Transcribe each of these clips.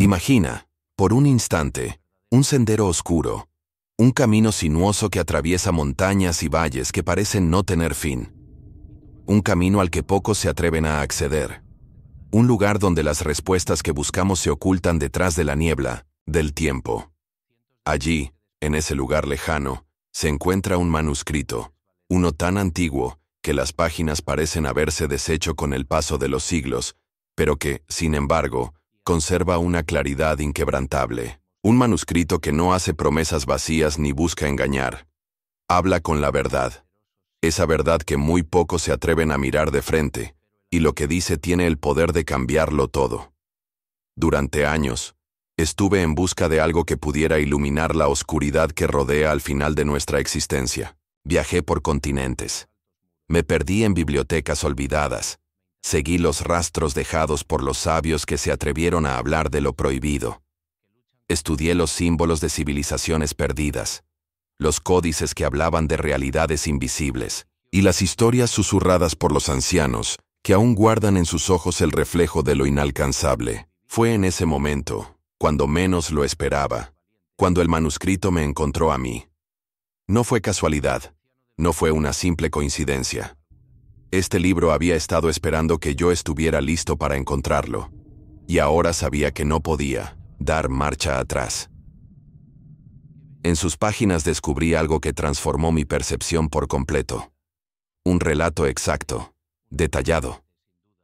Imagina, por un instante, un sendero oscuro, un camino sinuoso que atraviesa montañas y valles que parecen no tener fin. Un camino al que pocos se atreven a acceder. Un lugar donde las respuestas que buscamos se ocultan detrás de la niebla, del tiempo. Allí, en ese lugar lejano, se encuentra un manuscrito, uno tan antiguo que las páginas parecen haberse deshecho con el paso de los siglos, pero que, sin embargo, conserva una claridad inquebrantable. Un manuscrito que no hace promesas vacías ni busca engañar. Habla con la verdad. Esa verdad que muy pocos se atreven a mirar de frente, y lo que dice tiene el poder de cambiarlo todo. Durante años, estuve en busca de algo que pudiera iluminar la oscuridad que rodea al final de nuestra existencia. Viajé por continentes. Me perdí en bibliotecas olvidadas. Seguí los rastros dejados por los sabios que se atrevieron a hablar de lo prohibido. Estudié los símbolos de civilizaciones perdidas, los códices que hablaban de realidades invisibles, y las historias susurradas por los ancianos, que aún guardan en sus ojos el reflejo de lo inalcanzable. Fue en ese momento, cuando menos lo esperaba, cuando el manuscrito me encontró a mí. No fue casualidad, no fue una simple coincidencia. Este libro había estado esperando que yo estuviera listo para encontrarlo, y ahora sabía que no podía dar marcha atrás. En sus páginas descubrí algo que transformó mi percepción por completo. Un relato exacto, detallado,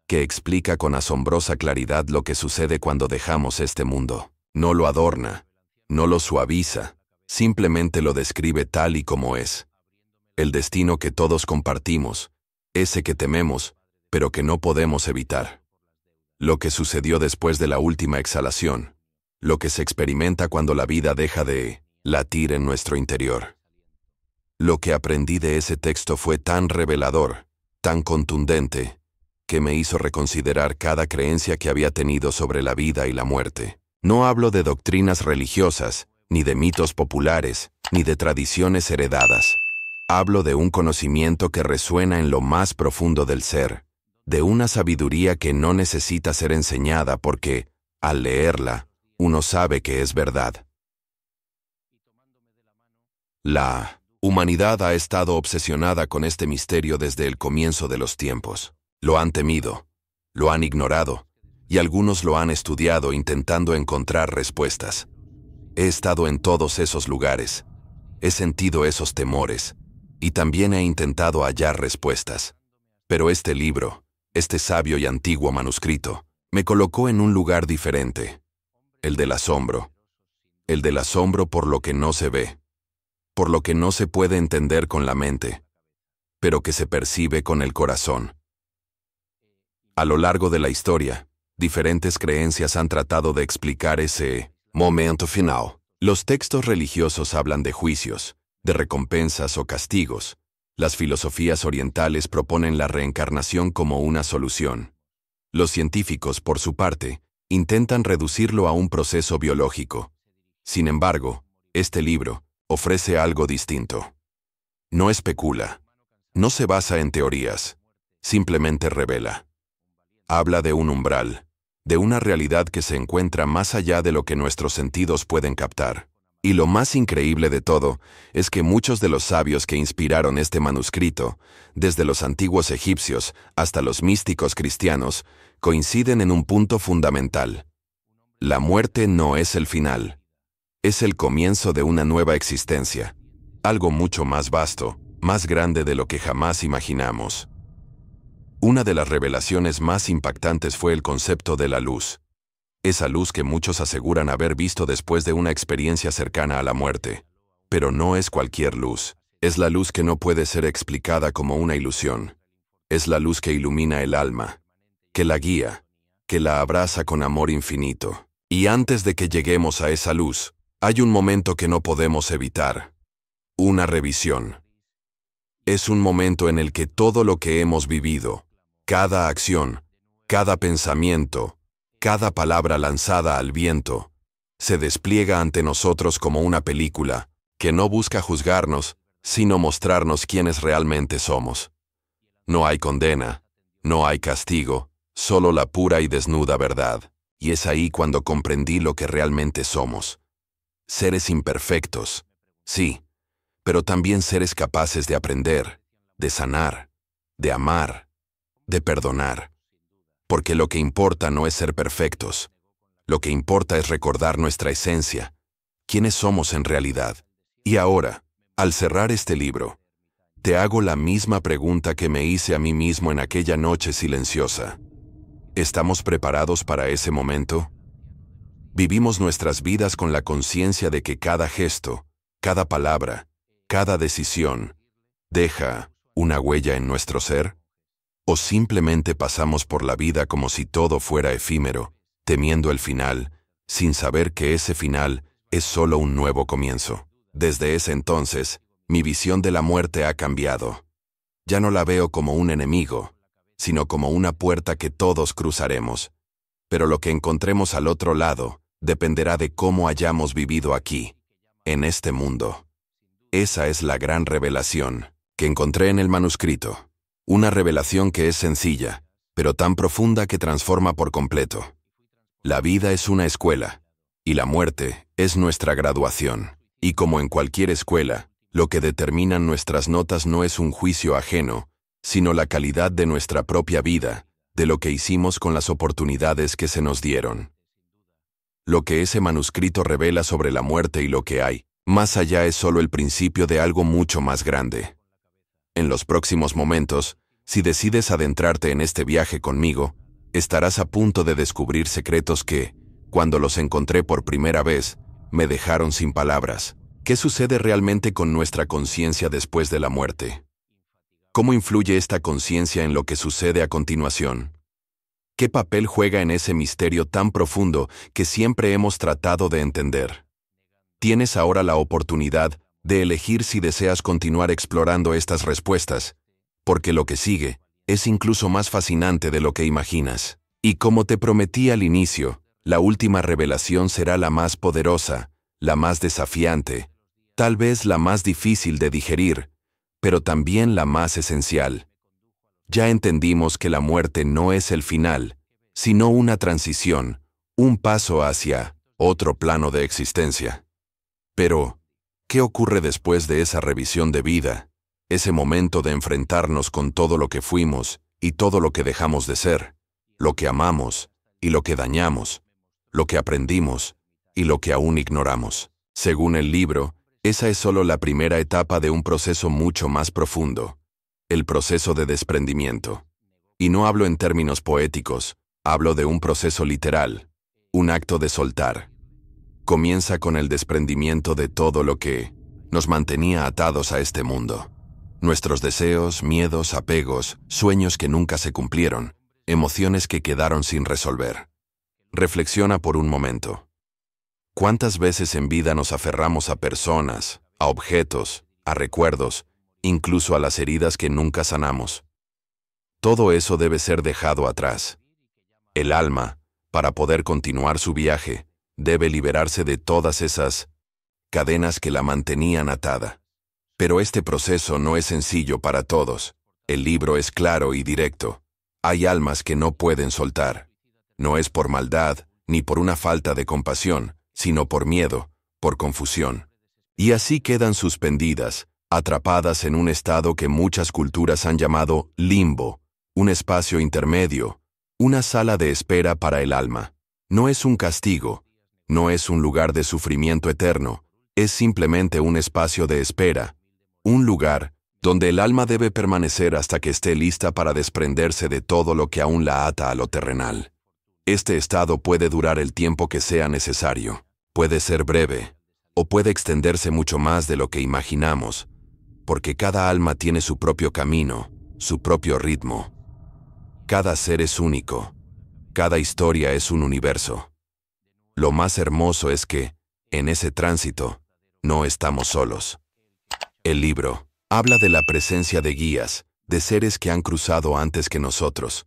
que explica con asombrosa claridad lo que sucede cuando dejamos este mundo. No lo adorna, no lo suaviza, simplemente lo describe tal y como es. El destino que todos compartimos, ese que tememos, pero que no podemos evitar. Lo que sucedió después de la última exhalación. Lo que se experimenta cuando la vida deja de latir en nuestro interior. Lo que aprendí de ese texto fue tan revelador, tan contundente, que me hizo reconsiderar cada creencia que había tenido sobre la vida y la muerte. No hablo de doctrinas religiosas, ni de mitos populares, ni de tradiciones heredadas. Hablo de un conocimiento que resuena en lo más profundo del ser, de una sabiduría que no necesita ser enseñada porque, al leerla, uno sabe que es verdad. La humanidad ha estado obsesionada con este misterio desde el comienzo de los tiempos. Lo han temido, lo han ignorado, y algunos lo han estudiado intentando encontrar respuestas. He estado en todos esos lugares, he sentido esos temores, y también he intentado hallar respuestas. Pero este libro, este sabio y antiguo manuscrito, me colocó en un lugar diferente. El del asombro. El del asombro por lo que no se ve, por lo que no se puede entender con la mente, pero que se percibe con el corazón. A lo largo de la historia, diferentes creencias han tratado de explicar ese momento final. Los textos religiosos hablan de juicios, de recompensas o castigos. Las filosofías orientales proponen la reencarnación como una solución. Los científicos, por su parte, intentan reducirlo a un proceso biológico. Sin embargo, este libro ofrece algo distinto. No especula, no se basa en teorías, simplemente revela. Habla de un umbral, de una realidad que se encuentra más allá de lo que nuestros sentidos pueden captar. Y lo más increíble de todo es que muchos de los sabios que inspiraron este manuscrito, desde los antiguos egipcios hasta los místicos cristianos, coinciden en un punto fundamental. La muerte no es el final. Es el comienzo de una nueva existencia. Algo mucho más vasto, más grande de lo que jamás imaginamos. Una de las revelaciones más impactantes fue el concepto de la luz. Esa luz que muchos aseguran haber visto después de una experiencia cercana a la muerte. Pero no es cualquier luz. Es la luz que no puede ser explicada como una ilusión. Es la luz que ilumina el alma, que la guía, que la abraza con amor infinito. Y antes de que lleguemos a esa luz, hay un momento que no podemos evitar. Una revisión. Es un momento en el que todo lo que hemos vivido, cada acción, cada pensamiento, cada palabra lanzada al viento, se despliega ante nosotros como una película que no busca juzgarnos, sino mostrarnos quiénes realmente somos. No hay condena, no hay castigo, solo la pura y desnuda verdad. Y es ahí cuando comprendí lo que realmente somos. Seres imperfectos, sí, pero también seres capaces de aprender, de sanar, de amar, de perdonar. Porque lo que importa no es ser perfectos. Lo que importa es recordar nuestra esencia, quiénes somos en realidad. Y ahora, al cerrar este libro, te hago la misma pregunta que me hice a mí mismo en aquella noche silenciosa. ¿Estamos preparados para ese momento? ¿Vivimos nuestras vidas con la conciencia de que cada gesto, cada palabra, cada decisión, deja una huella en nuestro ser? ¿O simplemente pasamos por la vida como si todo fuera efímero, temiendo el final, sin saber que ese final es solo un nuevo comienzo? Desde ese entonces, mi visión de la muerte ha cambiado. Ya no la veo como un enemigo, sino como una puerta que todos cruzaremos. Pero lo que encontremos al otro lado dependerá de cómo hayamos vivido aquí, en este mundo. Esa es la gran revelación que encontré en el manuscrito. Una revelación que es sencilla, pero tan profunda que transforma por completo. La vida es una escuela, y la muerte es nuestra graduación. Y como en cualquier escuela, lo que determinan nuestras notas no es un juicio ajeno, sino la calidad de nuestra propia vida, de lo que hicimos con las oportunidades que se nos dieron. Lo que ese manuscrito revela sobre la muerte y lo que hay, más allá es solo el principio de algo mucho más grande. En los próximos momentos, si decides adentrarte en este viaje conmigo, estarás a punto de descubrir secretos que, cuando los encontré por primera vez, me dejaron sin palabras. ¿Qué sucede realmente con nuestra conciencia después de la muerte? ¿Cómo influye esta conciencia en lo que sucede a continuación? ¿Qué papel juega en ese misterio tan profundo que siempre hemos tratado de entender? Tienes ahora la oportunidad de elegir si deseas continuar explorando estas respuestas, porque lo que sigue es incluso más fascinante de lo que imaginas. Y como te prometí al inicio, la última revelación será la más poderosa, la más desafiante, tal vez la más difícil de digerir, pero también la más esencial. Ya entendimos que la muerte no es el final, sino una transición, un paso hacia otro plano de existencia. Pero, ¿qué ocurre después de esa revisión de vida, ese momento de enfrentarnos con todo lo que fuimos y todo lo que dejamos de ser, lo que amamos y lo que dañamos, lo que aprendimos y lo que aún ignoramos? Según el libro, esa es solo la primera etapa de un proceso mucho más profundo, el proceso de desprendimiento. Y no hablo en términos poéticos, hablo de un proceso literal, un acto de soltar. Comienza con el desprendimiento de todo lo que nos mantenía atados a este mundo. Nuestros deseos, miedos, apegos, sueños que nunca se cumplieron, emociones que quedaron sin resolver. Reflexiona por un momento. ¿Cuántas veces en vida nos aferramos a personas, a objetos, a recuerdos, incluso a las heridas que nunca sanamos? Todo eso debe ser dejado atrás. El alma, para poder continuar su viaje, debe liberarse de todas esas cadenas que la mantenían atada. Pero este proceso no es sencillo para todos. El libro es claro y directo. Hay almas que no pueden soltar. No es por maldad, ni por una falta de compasión, sino por miedo, por confusión. Y así quedan suspendidas, atrapadas en un estado que muchas culturas han llamado limbo, un espacio intermedio, una sala de espera para el alma. No es un castigo, no es un lugar de sufrimiento eterno, es simplemente un espacio de espera, un lugar donde el alma debe permanecer hasta que esté lista para desprenderse de todo lo que aún la ata a lo terrenal. Este estado puede durar el tiempo que sea necesario, puede ser breve, o puede extenderse mucho más de lo que imaginamos, porque cada alma tiene su propio camino, su propio ritmo. Cada ser es único, cada historia es un universo. Lo más hermoso es que, en ese tránsito, no estamos solos. El libro habla de la presencia de guías, de seres que han cruzado antes que nosotros,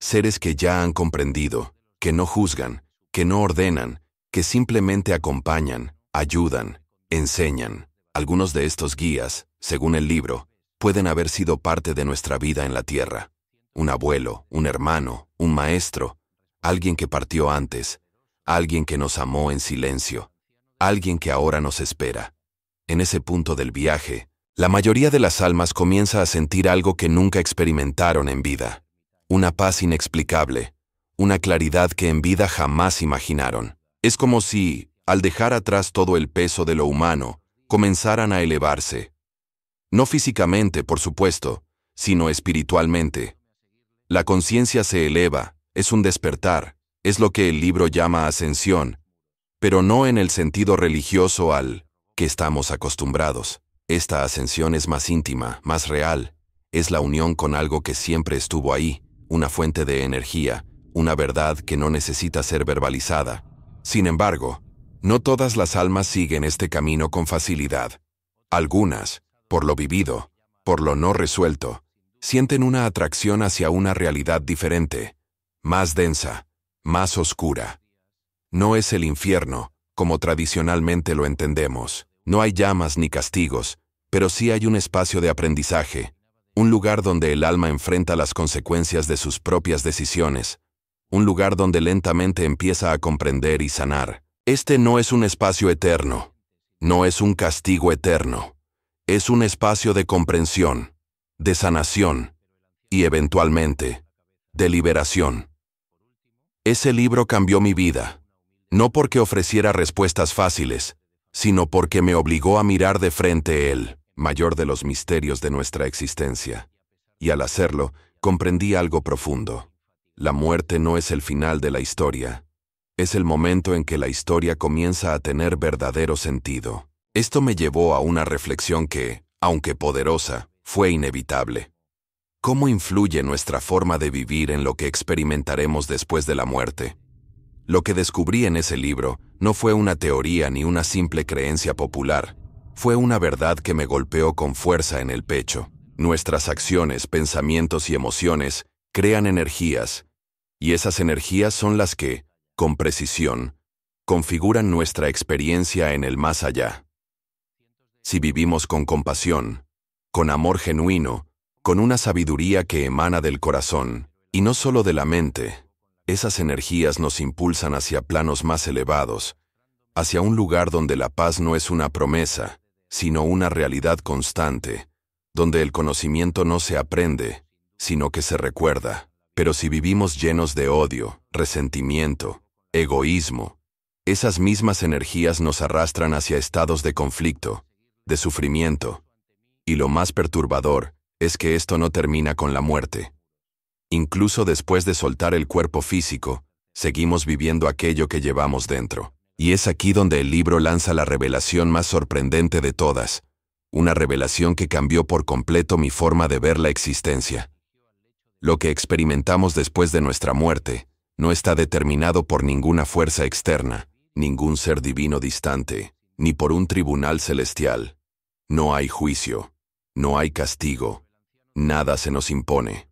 seres que ya han comprendido, que no juzgan, que no ordenan, que simplemente acompañan, ayudan, enseñan. Algunos de estos guías, según el libro, pueden haber sido parte de nuestra vida en la tierra. Un abuelo, un hermano, un maestro, alguien que partió antes, alguien que nos amó en silencio, alguien que ahora nos espera. En ese punto del viaje, la mayoría de las almas comienza a sentir algo que nunca experimentaron en vida. Una paz inexplicable, una claridad que en vida jamás imaginaron. Es como si, al dejar atrás todo el peso de lo humano, comenzaran a elevarse. No físicamente, por supuesto, sino espiritualmente. La conciencia se eleva, es un despertar, es lo que el libro llama ascensión, pero no en el sentido religioso al que estamos acostumbrados. Esta ascensión es más íntima, más real, es la unión con algo que siempre estuvo ahí, una fuente de energía, una verdad que no necesita ser verbalizada. Sin embargo, no todas las almas siguen este camino con facilidad. Algunas, por lo vivido, por lo no resuelto, sienten una atracción hacia una realidad diferente, más densa, más oscura. No es el infierno, como tradicionalmente lo entendemos. No hay llamas ni castigos, pero sí hay un espacio de aprendizaje, un lugar donde el alma enfrenta las consecuencias de sus propias decisiones, un lugar donde lentamente empieza a comprender y sanar. Este no es un espacio eterno, no es un castigo eterno, es un espacio de comprensión, de sanación y, eventualmente, de liberación. Ese libro cambió mi vida, no porque ofreciera respuestas fáciles, sino porque me obligó a mirar de frente el mayor de los misterios de nuestra existencia. Y al hacerlo, comprendí algo profundo. La muerte no es el final de la historia. Es el momento en que la historia comienza a tener verdadero sentido. Esto me llevó a una reflexión que, aunque poderosa, fue inevitable. ¿Cómo influye nuestra forma de vivir en lo que experimentaremos después de la muerte? Lo que descubrí en ese libro no fue una teoría ni una simple creencia popular. Fue una verdad que me golpeó con fuerza en el pecho. Nuestras acciones, pensamientos y emociones crean energías, y esas energías son las que, con precisión, configuran nuestra experiencia en el más allá. Si vivimos con compasión, con amor genuino, con una sabiduría que emana del corazón, y no solo de la mente, esas energías nos impulsan hacia planos más elevados, hacia un lugar donde la paz no es una promesa, sino una realidad constante, donde el conocimiento no se aprende, sino que se recuerda. Pero si vivimos llenos de odio, resentimiento, egoísmo, esas mismas energías nos arrastran hacia estados de conflicto, de sufrimiento. Y lo más perturbador es que esto no termina con la muerte. Incluso después de soltar el cuerpo físico, seguimos viviendo aquello que llevamos dentro. Y es aquí donde el libro lanza la revelación más sorprendente de todas, una revelación que cambió por completo mi forma de ver la existencia. Lo que experimentamos después de nuestra muerte no está determinado por ninguna fuerza externa, ningún ser divino distante, ni por un tribunal celestial. No hay juicio, no hay castigo, nada se nos impone.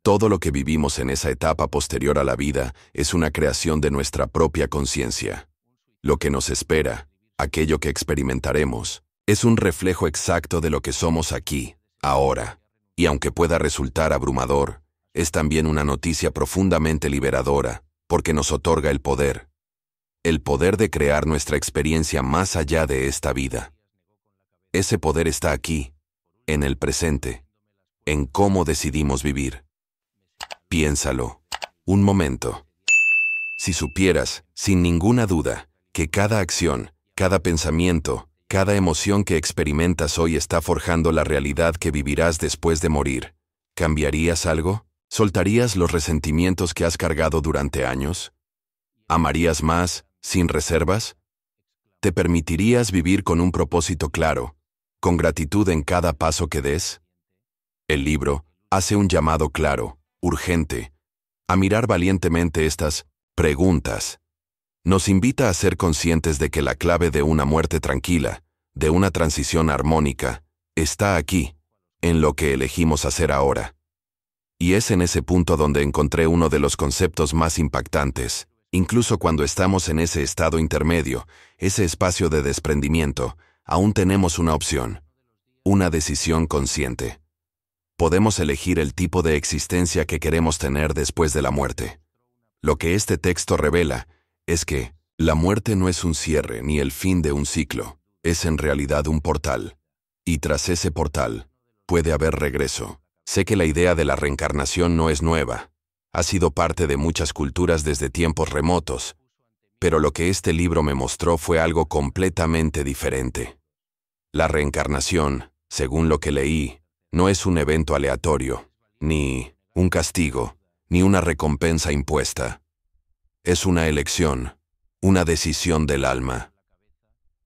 Todo lo que vivimos en esa etapa posterior a la vida es una creación de nuestra propia conciencia. Lo que nos espera, aquello que experimentaremos, es un reflejo exacto de lo que somos aquí, ahora. Y aunque pueda resultar abrumador, es también una noticia profundamente liberadora, porque nos otorga el poder de crear nuestra experiencia más allá de esta vida. Ese poder está aquí, en el presente, en cómo decidimos vivir. Piénsalo, un momento. Si supieras, sin ninguna duda, que cada acción, cada pensamiento, cada emoción que experimentas hoy está forjando la realidad que vivirás después de morir, ¿cambiarías algo? ¿Soltarías los resentimientos que has cargado durante años? ¿Amarías más, sin reservas? ¿Te permitirías vivir con un propósito claro, con gratitud en cada paso que des? El libro hace un llamado claro, urgente, a mirar valientemente estas preguntas. Nos invita a ser conscientes de que la clave de una muerte tranquila, de una transición armónica, está aquí, en lo que elegimos hacer ahora. Y es en ese punto donde encontré uno de los conceptos más impactantes. Incluso cuando estamos en ese estado intermedio, ese espacio de desprendimiento, aún tenemos una opción, una decisión consciente. Podemos elegir el tipo de existencia que queremos tener después de la muerte. Lo que este texto revela es que la muerte no es un cierre ni el fin de un ciclo, es en realidad un portal. Y tras ese portal, puede haber regreso. Sé que la idea de la reencarnación no es nueva. Ha sido parte de muchas culturas desde tiempos remotos. Pero lo que este libro me mostró fue algo completamente diferente. La reencarnación, según lo que leí, no es un evento aleatorio, ni un castigo, ni una recompensa impuesta. Es una elección, una decisión del alma.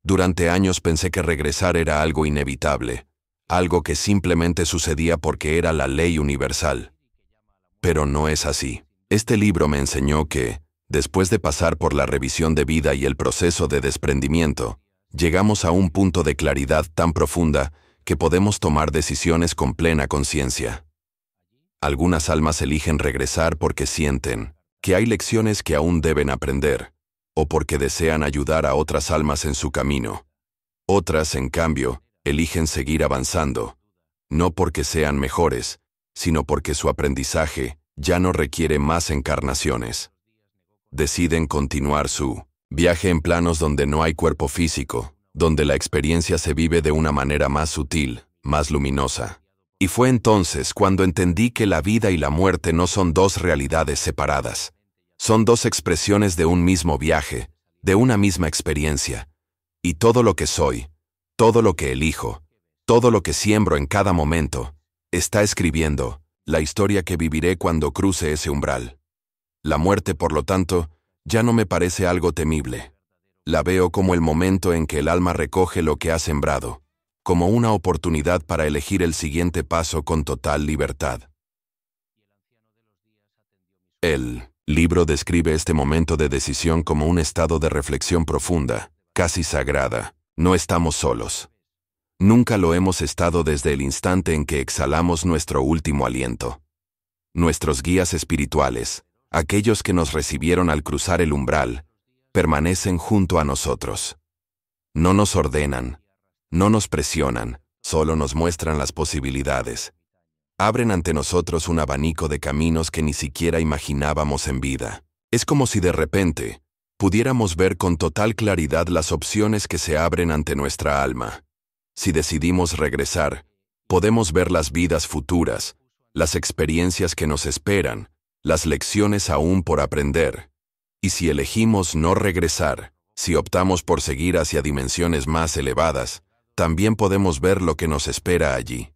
Durante años pensé que regresar era algo inevitable, algo que simplemente sucedía porque era la ley universal. Pero no es así. Este libro me enseñó que, después de pasar por la revisión de vida y el proceso de desprendimiento, llegamos a un punto de claridad tan profunda que podemos tomar decisiones con plena conciencia. Algunas almas eligen regresar porque sienten que hay lecciones que aún deben aprender, o porque desean ayudar a otras almas en su camino. Otras, en cambio, eligen seguir avanzando, no porque sean mejores, sino porque su aprendizaje ya no requiere más encarnaciones. Deciden continuar su viaje en planos donde no hay cuerpo físico, donde la experiencia se vive de una manera más sutil, más luminosa. Y fue entonces cuando entendí que la vida y la muerte no son dos realidades separadas. Son dos expresiones de un mismo viaje, de una misma experiencia. Y todo lo que soy, todo lo que elijo, todo lo que siembro en cada momento, está escribiendo la historia que viviré cuando cruce ese umbral. La muerte, por lo tanto, ya no me parece algo temible. La veo como el momento en que el alma recoge lo que ha sembrado, como una oportunidad para elegir el siguiente paso con total libertad. El libro describe este momento de decisión como un estado de reflexión profunda, casi sagrada. No estamos solos. Nunca lo hemos estado desde el instante en que exhalamos nuestro último aliento. Nuestros guías espirituales, aquellos que nos recibieron al cruzar el umbral, permanecen junto a nosotros. No nos ordenan, no nos presionan, solo nos muestran las posibilidades. Abren ante nosotros un abanico de caminos que ni siquiera imaginábamos en vida. Es como si de repente pudiéramos ver con total claridad las opciones que se abren ante nuestra alma. Si decidimos regresar, podemos ver las vidas futuras, las experiencias que nos esperan, las lecciones aún por aprender. Y si elegimos no regresar, si optamos por seguir hacia dimensiones más elevadas, también podemos ver lo que nos espera allí.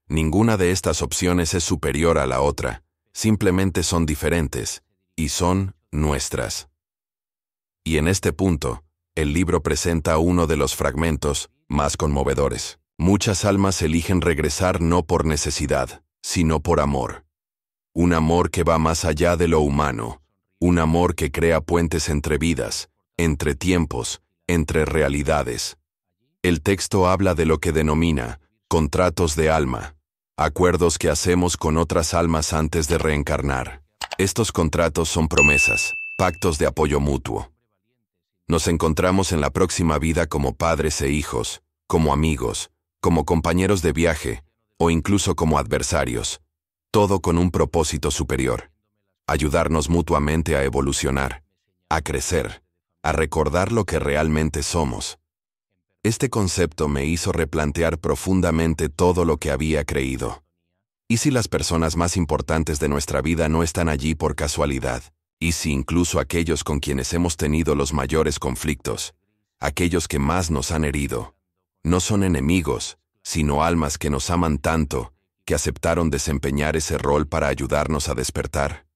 Ninguna de estas opciones es superior a la otra, simplemente son diferentes, y son nuestras. Y en este punto, el libro presenta uno de los fragmentos más conmovedores. Muchas almas eligen regresar no por necesidad, sino por amor. Un amor que va más allá de lo humano, un amor que crea puentes entre vidas, entre tiempos, entre realidades. El texto habla de lo que denomina contratos de alma, acuerdos que hacemos con otras almas antes de reencarnar. Estos contratos son promesas, pactos de apoyo mutuo. Nos encontramos en la próxima vida como padres e hijos, como amigos, como compañeros de viaje, o incluso como adversarios. Todo con un propósito superior. Ayudarnos mutuamente a evolucionar, a crecer, a recordar lo que realmente somos. Este concepto me hizo replantear profundamente todo lo que había creído. ¿Y si las personas más importantes de nuestra vida no están allí por casualidad? ¿Y si incluso aquellos con quienes hemos tenido los mayores conflictos, aquellos que más nos han herido, no son enemigos, sino almas que nos aman tanto, que aceptaron desempeñar ese rol para ayudarnos a despertar?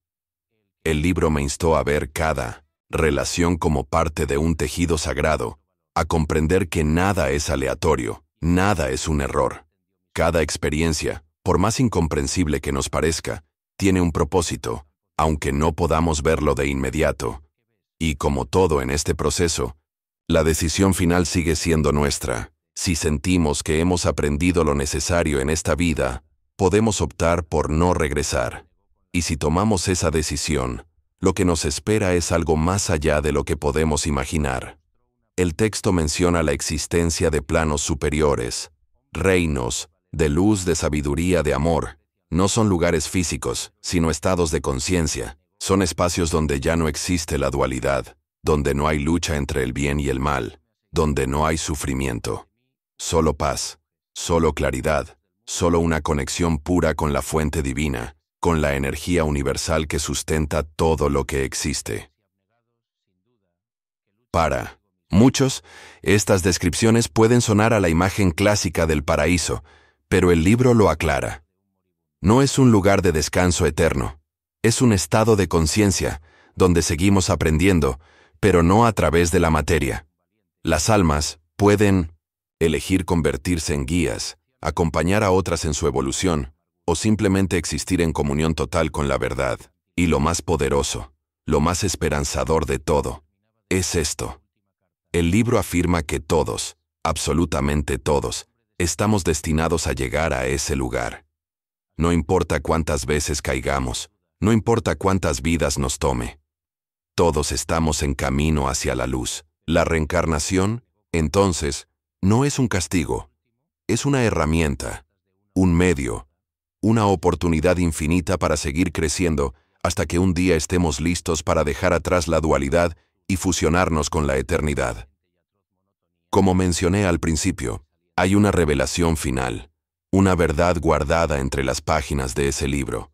El libro me instó a ver cada relación como parte de un tejido sagrado, a comprender que nada es aleatorio, nada es un error. Cada experiencia, por más incomprensible que nos parezca, tiene un propósito, aunque no podamos verlo de inmediato. Y como todo en este proceso, la decisión final sigue siendo nuestra. Si sentimos que hemos aprendido lo necesario en esta vida, podemos optar por no regresar. Y si tomamos esa decisión, lo que nos espera es algo más allá de lo que podemos imaginar. El texto menciona la existencia de planos superiores, reinos, de luz, de sabiduría, de amor. No son lugares físicos, sino estados de conciencia. Son espacios donde ya no existe la dualidad, donde no hay lucha entre el bien y el mal, donde no hay sufrimiento. Solo paz, solo claridad, solo una conexión pura con la fuente divina, con la energía universal que sustenta todo lo que existe. Para muchos, estas descripciones pueden sonar a la imagen clásica del paraíso, pero el libro lo aclara. No es un lugar de descanso eterno, es un estado de conciencia, donde seguimos aprendiendo, pero no a través de la materia. Las almas pueden elegir convertirse en guías, acompañar a otras en su evolución, o simplemente existir en comunión total con la verdad. Y lo más poderoso, lo más esperanzador de todo, es esto. El libro afirma que todos, absolutamente todos, estamos destinados a llegar a ese lugar. No importa cuántas veces caigamos, no importa cuántas vidas nos tome. Todos estamos en camino hacia la luz. La reencarnación, entonces, no es un castigo, es una herramienta, un medio, una oportunidad infinita para seguir creciendo hasta que un día estemos listos para dejar atrás la dualidad y fusionarnos con la eternidad. Como mencioné al principio, hay una revelación final, una verdad guardada entre las páginas de ese libro,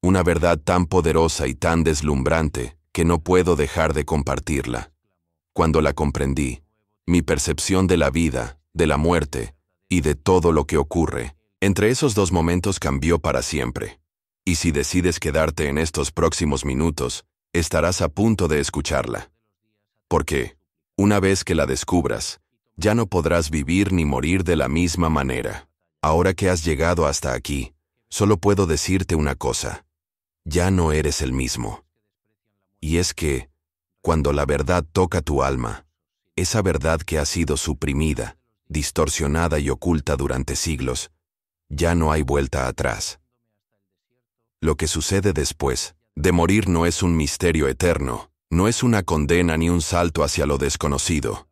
una verdad tan poderosa y tan deslumbrante que no puedo dejar de compartirla. Cuando la comprendí, mi percepción de la vida, de la muerte y de todo lo que ocurre entre esos dos momentos cambió para siempre. Y si decides quedarte en estos próximos minutos, estarás a punto de escucharla. Porque, una vez que la descubras, ya no podrás vivir ni morir de la misma manera. Ahora que has llegado hasta aquí, solo puedo decirte una cosa. Ya no eres el mismo. Y es que, cuando la verdad toca tu alma, esa verdad que ha sido suprimida, distorsionada y oculta durante siglos, ya no hay vuelta atrás. Lo que sucede después de morir no es un misterio eterno, no es una condena ni un salto hacia lo desconocido.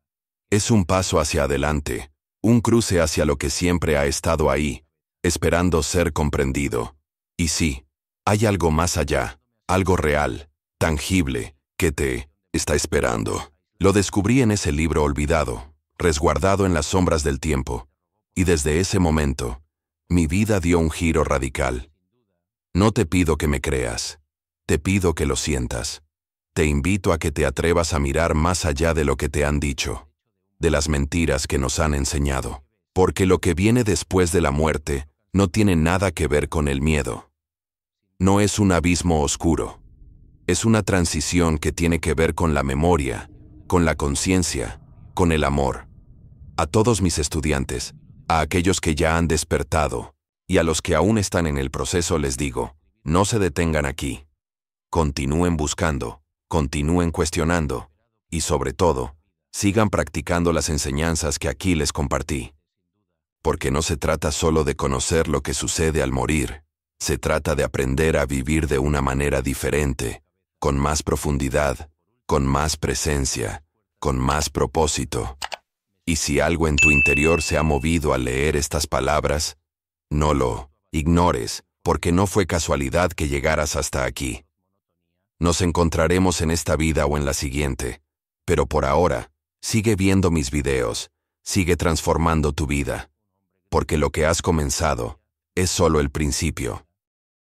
Es un paso hacia adelante, un cruce hacia lo que siempre ha estado ahí, esperando ser comprendido. Y sí, hay algo más allá, algo real, tangible, que te está esperando. Lo descubrí en ese libro olvidado, resguardado en las sombras del tiempo, y desde ese momento, mi vida dio un giro radical. No te pido que me creas, te pido que lo sientas. Te invito a que te atrevas a mirar más allá de lo que te han dicho, de las mentiras que nos han enseñado, porque lo que viene después de la muerte no tiene nada que ver con el miedo. No es un abismo oscuro, es una transición que tiene que ver con la memoria, con la conciencia, con el amor. A todos mis estudiantes, a aquellos que ya han despertado, y a los que aún están en el proceso les digo, no se detengan aquí. Continúen buscando, continúen cuestionando, y sobre todo, sigan practicando las enseñanzas que aquí les compartí. Porque no se trata solo de conocer lo que sucede al morir, se trata de aprender a vivir de una manera diferente, con más profundidad, con más presencia, con más propósito. Y si algo en tu interior se ha movido al leer estas palabras, no lo ignores, porque no fue casualidad que llegaras hasta aquí. Nos encontraremos en esta vida o en la siguiente, pero por ahora, sigue viendo mis videos, sigue transformando tu vida, porque lo que has comenzado es solo el principio.